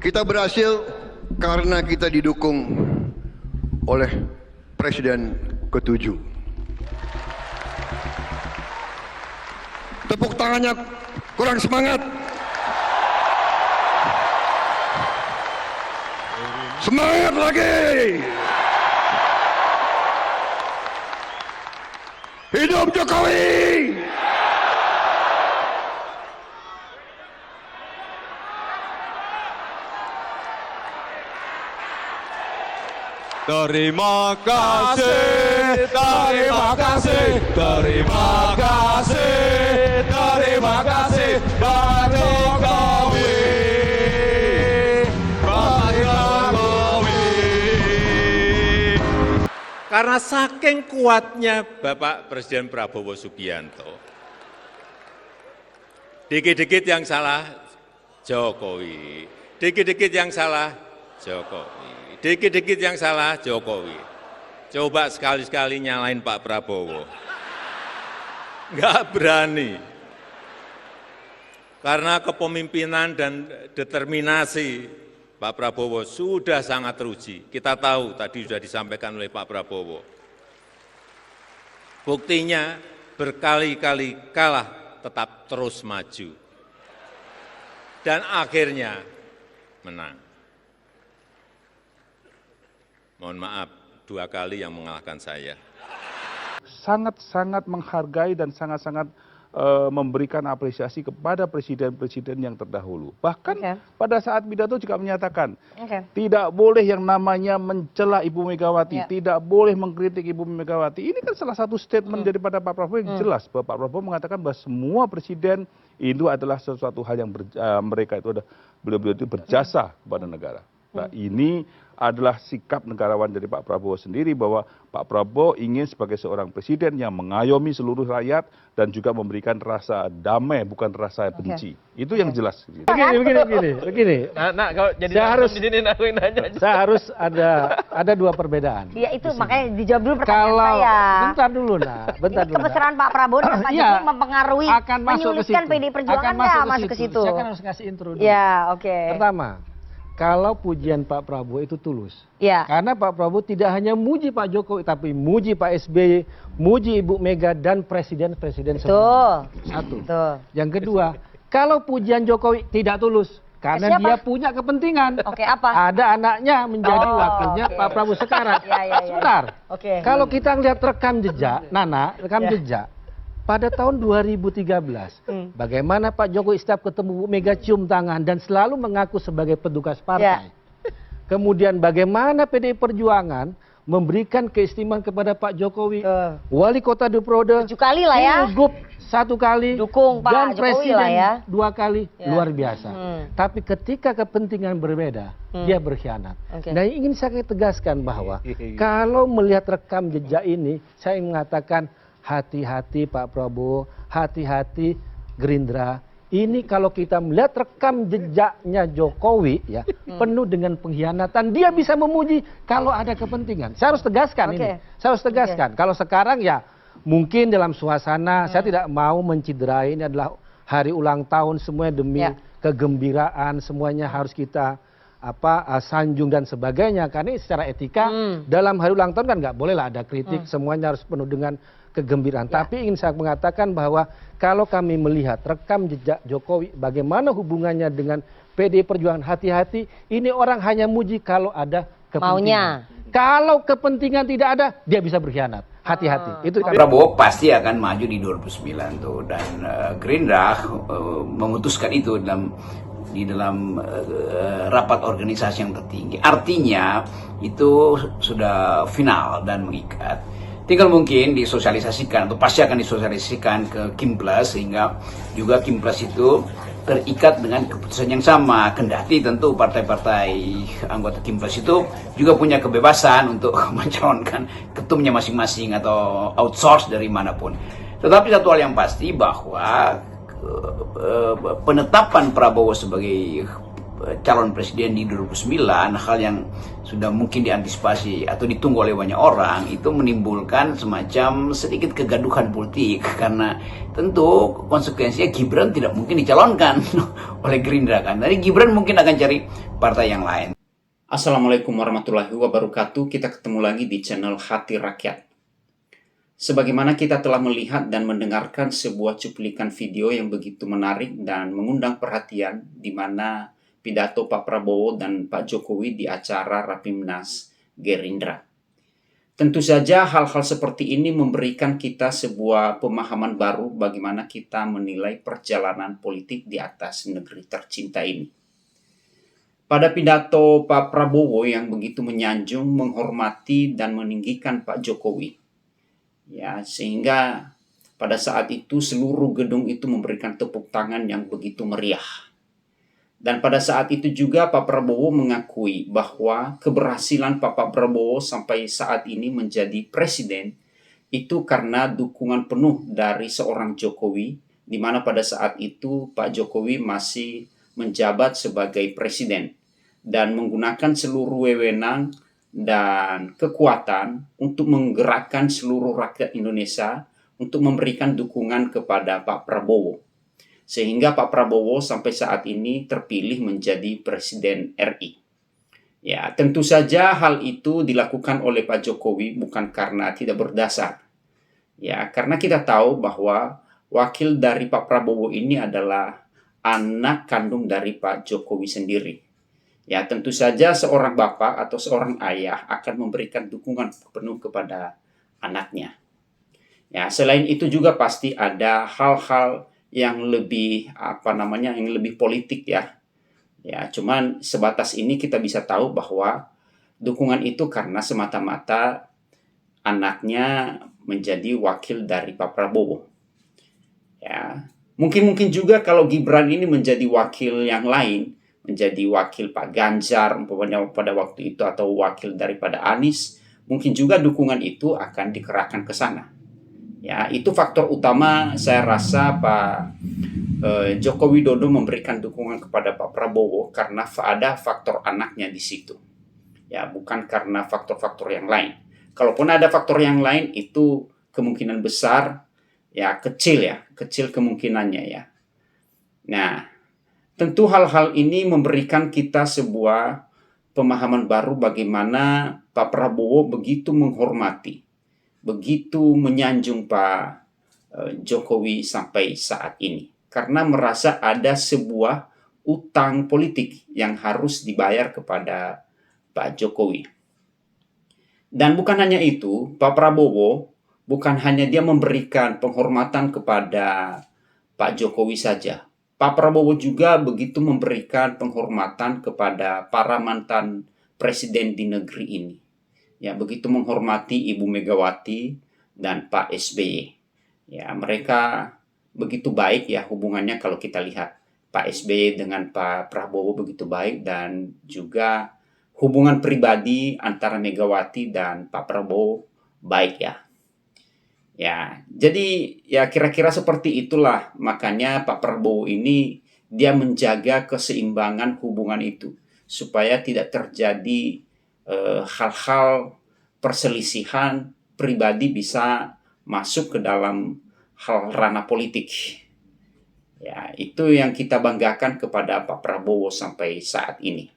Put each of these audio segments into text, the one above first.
Kita berhasil karena kita didukung oleh Presiden ke-7. Tepuk tangannya kurang semangat. Semangat lagi. Hidup Jokowi. Terima kasih, terima kasih, terima kasih, terima kasih, Pak Jokowi, Pak Jokowi. Karena saking kuatnya Bapak Presiden Prabowo Subianto, dikit-dikit yang salah Jokowi, dikit-dikit yang salah Jokowi. Dikit-dikit yang salah Jokowi. Coba sekali-sekali nyalain Pak Prabowo. Nggak berani. Karena kepemimpinan dan determinasi Pak Prabowo sudah sangat teruji. Kita tahu tadi sudah disampaikan oleh Pak Prabowo. Buktinya berkali-kali kalah tetap terus maju. Dan akhirnya menang. Mohon maaf, 2 kali yang mengalahkan saya. Sangat-sangat menghargai dan sangat-sangat memberikan apresiasi kepada presiden-presiden yang terdahulu. Bahkan pada saat pidato juga menyatakan, tidak boleh yang namanya mencela Ibu Megawati, tidak boleh mengkritik Ibu Megawati. Ini kan salah satu statement daripada Pak Prabowo yang jelas. Bahwa Pak Prabowo mengatakan bahwa semua presiden itu adalah sesuatu hal yang mereka itu beliau-beliau itu berjasa kepada negara. Nah, ini adalah sikap negarawan dari Pak Prabowo sendiri bahwa Pak Prabowo ingin sebagai seorang presiden yang mengayomi seluruh rakyat dan juga memberikan rasa damai bukan rasa benci. Itu yang jelas. Begini. Nah, kalau jadi saya harus ada 2 perbedaan. Iya itu makanya dijawab dulu pertanyaan saya. Bentar dulu. Kemesraan Pak Prabowo dan Pak Jokowi mempengaruhi, menyulitkan PD Perjuangan nggak masuk ke situ? Saya kan harus kasih intro dulu. Ya, oke. Pertama, kalau pujian Pak Prabowo itu tulus. Ya. Karena Pak Prabowo tidak hanya muji Pak Jokowi, tapi muji Pak SBY, muji Ibu Mega, dan presiden-presiden sebelumnya. Satu. Betul. Yang kedua, kalau pujian Jokowi tidak tulus. Karena dia punya kepentingan. Oke, apa? Ada anaknya menjadi wakilnya Pak Prabowo sekarang. Sebentar. Kalau kita lihat rekam jejak, Nana, jejak. Pada tahun 2013, bagaimana Pak Jokowi setiap ketemu Bu Mega cium tangan dan selalu mengaku sebagai petugas partai. Kemudian bagaimana PDI Perjuangan memberikan keistimewaan kepada Pak Jokowi, wali kota 2 periode, 7 kali lah ya, Pilgub 1 kali, dukung Pak dan Jokowi presiden lah ya. 2 kali, luar biasa. Tapi ketika kepentingan berbeda, dia berkhianat. Nah, ingin saya tegaskan bahwa kalau melihat rekam jejak ini, saya mengatakan hati-hati Pak Prabowo, hati-hati Gerindra. Ini kalau kita melihat rekam jejaknya Jokowi ya, penuh dengan pengkhianatan. Dia bisa memuji kalau ada kepentingan. Saya harus tegaskan ini. Saya harus tegaskan. Kalau sekarang ya mungkin dalam suasana saya tidak mau menciderai, ini adalah hari ulang tahun semuanya demi kegembiraan, semuanya harus kita sanjung dan sebagainya. Karena secara etika dalam hari ulang tahun kan nggak boleh lah ada kritik, semuanya harus penuh dengan kegembiraan. Tapi ingin saya mengatakan bahwa kalau kami melihat rekam jejak Jokowi, bagaimana hubungannya dengan PDI Perjuangan, hati-hati. Ini orang hanya muji kalau ada kepentingan. Kalau kepentingan tidak ada, dia bisa berkhianat. Hati-hati. Itu Prabowo pasti akan maju di 2009 tuh, dan Gerindra memutuskan itu di dalam rapat organisasi yang tertinggi. Artinya itu sudah final dan mengikat. Tinggal mungkin disosialisasikan atau pasti akan disosialisasikan ke Kimplas sehingga juga Kimplas itu terikat dengan keputusan yang sama. Kendati tentu partai-partai anggota Kimplas itu juga punya kebebasan untuk mencalonkan ketumnya masing-masing atau outsource dari manapun. Tetapi satu hal yang pasti bahwa penetapan Prabowo sebagai calon presiden di 2009, hal yang sudah mungkin diantisipasi atau ditunggu oleh banyak orang, itu menimbulkan semacam sedikit kegaduhan politik, karena tentu konsekuensinya Gibran tidak mungkin dicalonkan oleh Gerindra kan. Jadi Gibran mungkin akan cari partai yang lain. Assalamualaikum warahmatullahi wabarakatuh. Kita ketemu lagi di channel Hati Rakyat. Sebagaimana kita telah melihat dan mendengarkan sebuah cuplikan video yang begitu menarik dan mengundang perhatian, di mana pidato Pak Prabowo dan Pak Jokowi di acara Rapimnas Gerindra. Tentu saja hal-hal seperti ini memberikan kita sebuah pemahaman baru bagaimana kita menilai perjalanan politik di atas negeri tercinta ini. Pada pidato Pak Prabowo yang begitu menyanjung, menghormati, dan meninggikan Pak Jokowi, ya, sehingga pada saat itu seluruh gedung itu memberikan tepuk tangan yang begitu meriah. Dan pada saat itu juga Pak Prabowo mengakui bahwa keberhasilan Pak Prabowo sampai saat ini menjadi presiden itu karena dukungan penuh dari seorang Jokowi, di mana pada saat itu Pak Jokowi masih menjabat sebagai presiden dan menggunakan seluruh wewenang dan kekuatan untuk menggerakkan seluruh rakyat Indonesia untuk memberikan dukungan kepada Pak Prabowo. Sehingga Pak Prabowo sampai saat ini terpilih menjadi Presiden RI. Ya, tentu saja hal itu dilakukan oleh Pak Jokowi bukan karena tidak berdasar. Ya, karena kita tahu bahwa wakil dari Pak Prabowo ini adalah anak kandung dari Pak Jokowi sendiri. Ya, tentu saja seorang bapak atau seorang ayah akan memberikan dukungan penuh kepada anaknya. Ya, selain itu juga pasti ada hal-hal yang lebih yang lebih politik ya. Ya, cuman sebatas ini kita bisa tahu bahwa dukungan itu karena semata-mata anaknya menjadi wakil dari Pak Prabowo. Ya, mungkin juga kalau Gibran ini menjadi wakil yang lain, menjadi wakil Pak Ganjar umpamanya pada waktu itu, atau wakil daripada Anies, mungkin juga dukungan itu akan dikerahkan ke sana. Ya, itu faktor utama saya rasa Pak Joko Widodo memberikan dukungan kepada Pak Prabowo karena ada faktor anaknya di situ. Ya, bukan karena faktor-faktor yang lain. Kalaupun ada faktor yang lain, itu kemungkinan besar ya kecil kemungkinannya ya. Nah, tentu hal-hal ini memberikan kita sebuah pemahaman baru bagaimana Pak Prabowo begitu menghormati, begitu menyanjung Pak Jokowi sampai saat ini. Karena merasa ada sebuah utang politik yang harus dibayar kepada Pak Jokowi. Dan bukan hanya itu, Pak Prabowo bukan hanya dia memberikan penghormatan kepada Pak Jokowi saja. Pak Prabowo juga begitu memberikan penghormatan kepada para mantan presiden di negeri ini. Ya, begitu menghormati Ibu Megawati dan Pak SBY. Ya, mereka begitu baik ya hubungannya kalau kita lihat. Pak SBY dengan Pak Prabowo begitu baik, dan juga hubungan pribadi antara Megawati dan Pak Prabowo baik ya. Ya, jadi ya kira-kira seperti itulah, makanya Pak Prabowo ini dia menjaga keseimbangan hubungan itu supaya tidak terjadi hal-hal perselisihan pribadi bisa masuk ke dalam hal ranah politik. Ya, itu yang kita banggakan kepada Pak Prabowo sampai saat ini.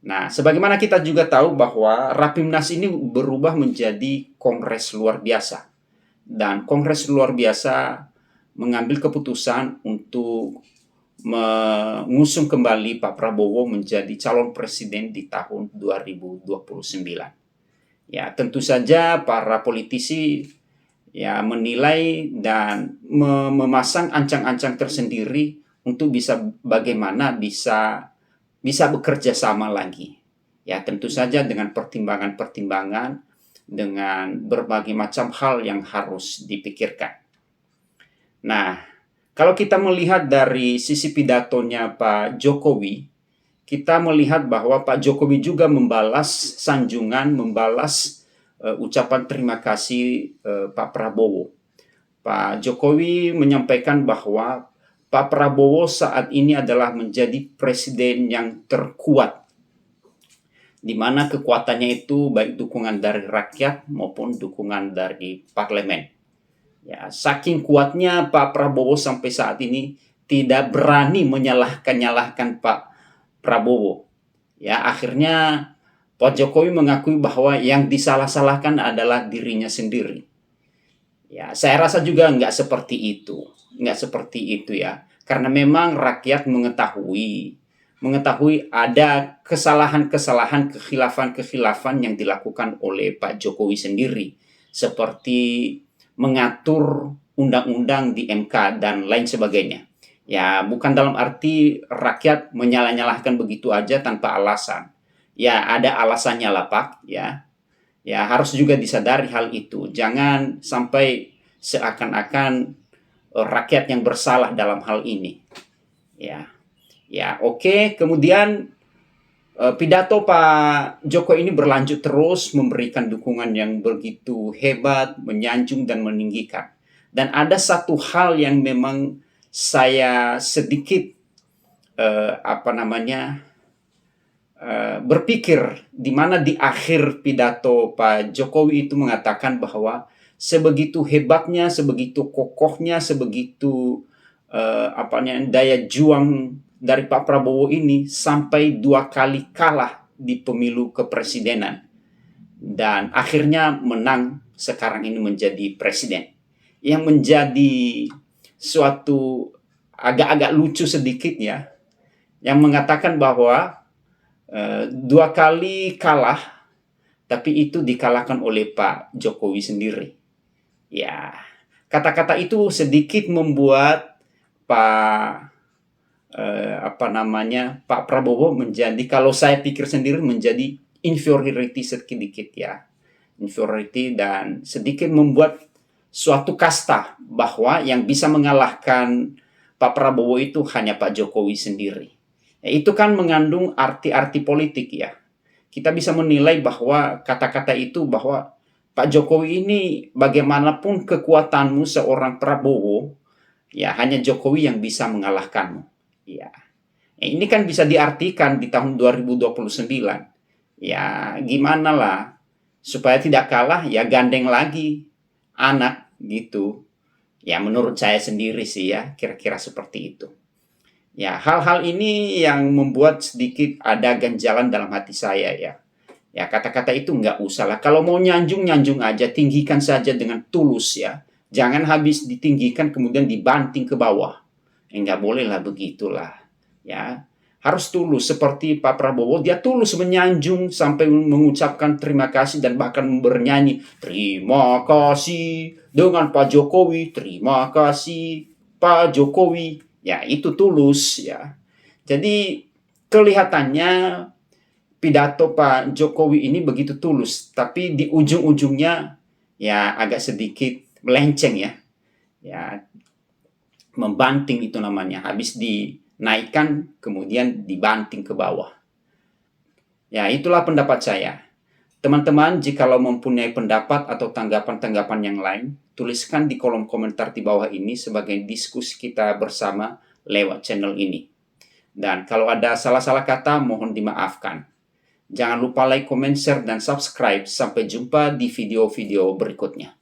Nah, sebagaimana kita juga tahu bahwa Rapimnas ini berubah menjadi kongres luar biasa. Dan kongres luar biasa mengambil keputusan untuk mengusung kembali Pak Prabowo menjadi calon presiden di tahun 2029. Ya, tentu saja para politisi ya menilai dan memasang ancang-ancang tersendiri untuk bagaimana bisa bekerja sama lagi. Ya, tentu saja dengan pertimbangan-pertimbangan, dengan berbagai macam hal yang harus dipikirkan. Nah, kalau kita melihat dari sisi pidatonya Pak Jokowi, kita melihat bahwa Pak Jokowi juga membalas sanjungan, membalas ucapan terima kasih Pak Prabowo. Pak Jokowi menyampaikan bahwa Pak Prabowo saat ini adalah menjadi presiden yang terkuat, di mana kekuatannya itu baik dukungan dari rakyat maupun dukungan dari parlemen. Ya, saking kuatnya Pak Prabowo sampai saat ini tidak berani menyalahkan Pak Prabowo. Ya, akhirnya Pak Jokowi mengakui bahwa yang disalah-salahkan adalah dirinya sendiri. Ya, saya rasa juga nggak seperti itu ya, karena memang rakyat mengetahui ada kesalahan-kesalahan, kekhilafan-kekhilafan yang dilakukan oleh Pak Jokowi sendiri, seperti mengatur undang-undang di MK dan lain sebagainya. Ya, bukan dalam arti rakyat menyalah-nyalahkan begitu aja tanpa alasan. Ya, ada alasannya lah Pak, ya. Ya, harus juga disadari hal itu. Jangan sampai seakan-akan rakyat yang bersalah dalam hal ini. Ya, oke. Kemudian pidato Pak Jokowi ini berlanjut terus memberikan dukungan yang begitu hebat, menyanjung dan meninggikan. Dan ada satu hal yang memang saya sedikit berpikir, di mana di akhir pidato Pak Jokowi itu mengatakan bahwa sebegitu hebatnya, sebegitu kokohnya, sebegitu daya juang dari Pak Prabowo ini sampai 2 kali kalah di pemilu kepresidenan dan akhirnya menang sekarang ini menjadi presiden. Yang menjadi suatu agak-agak lucu sedikit ya, yang mengatakan bahwa 2 kali kalah, tapi itu dikalahkan oleh Pak Jokowi sendiri. Ya, kata-kata itu sedikit membuat Pak Prabowo menjadi, kalau saya pikir sendiri, menjadi inferiority sedikit ya, inferiority, dan sedikit membuat suatu kasta bahwa yang bisa mengalahkan Pak Prabowo itu hanya Pak Jokowi sendiri. Ya, itu kan mengandung arti-arti politik ya. Kita bisa menilai bahwa kata-kata itu bahwa Pak Jokowi ini bagaimanapun kekuatanmu seorang Prabowo, ya hanya Jokowi yang bisa mengalahkanmu. Ya, ini kan bisa diartikan di tahun 2029. Ya, gimana lah supaya tidak kalah, ya gandeng lagi anak gitu. Ya, menurut saya sendiri sih ya, kira-kira seperti itu. Ya, hal-hal ini yang membuat sedikit ada ganjalan dalam hati saya ya. Ya, kata-kata itu nggak usah lah. Kalau mau nyanjung aja, tinggikan saja dengan tulus ya. Jangan habis ditinggikan kemudian dibanting ke bawah. Nggak boleh lah begitulah. Ya, harus tulus seperti Pak Prabowo. Dia tulus menyanjung sampai mengucapkan terima kasih dan bahkan bernyanyi terima kasih dengan Pak Jokowi, terima kasih Pak Jokowi. Ya, itu tulus ya. Jadi kelihatannya pidato Pak Jokowi ini begitu tulus, tapi di ujung-ujungnya ya agak sedikit melenceng ya. Ya, membanting itu namanya. Habis dinaikkan kemudian dibanting ke bawah. Ya, itulah pendapat saya. Teman-teman, jikalau mempunyai pendapat atau tanggapan-tanggapan yang lain, tuliskan di kolom komentar di bawah ini sebagai diskusi kita bersama lewat channel ini. Dan kalau ada salah-salah kata, mohon dimaafkan. Jangan lupa like, comment, share, dan subscribe. Sampai jumpa di video-video berikutnya.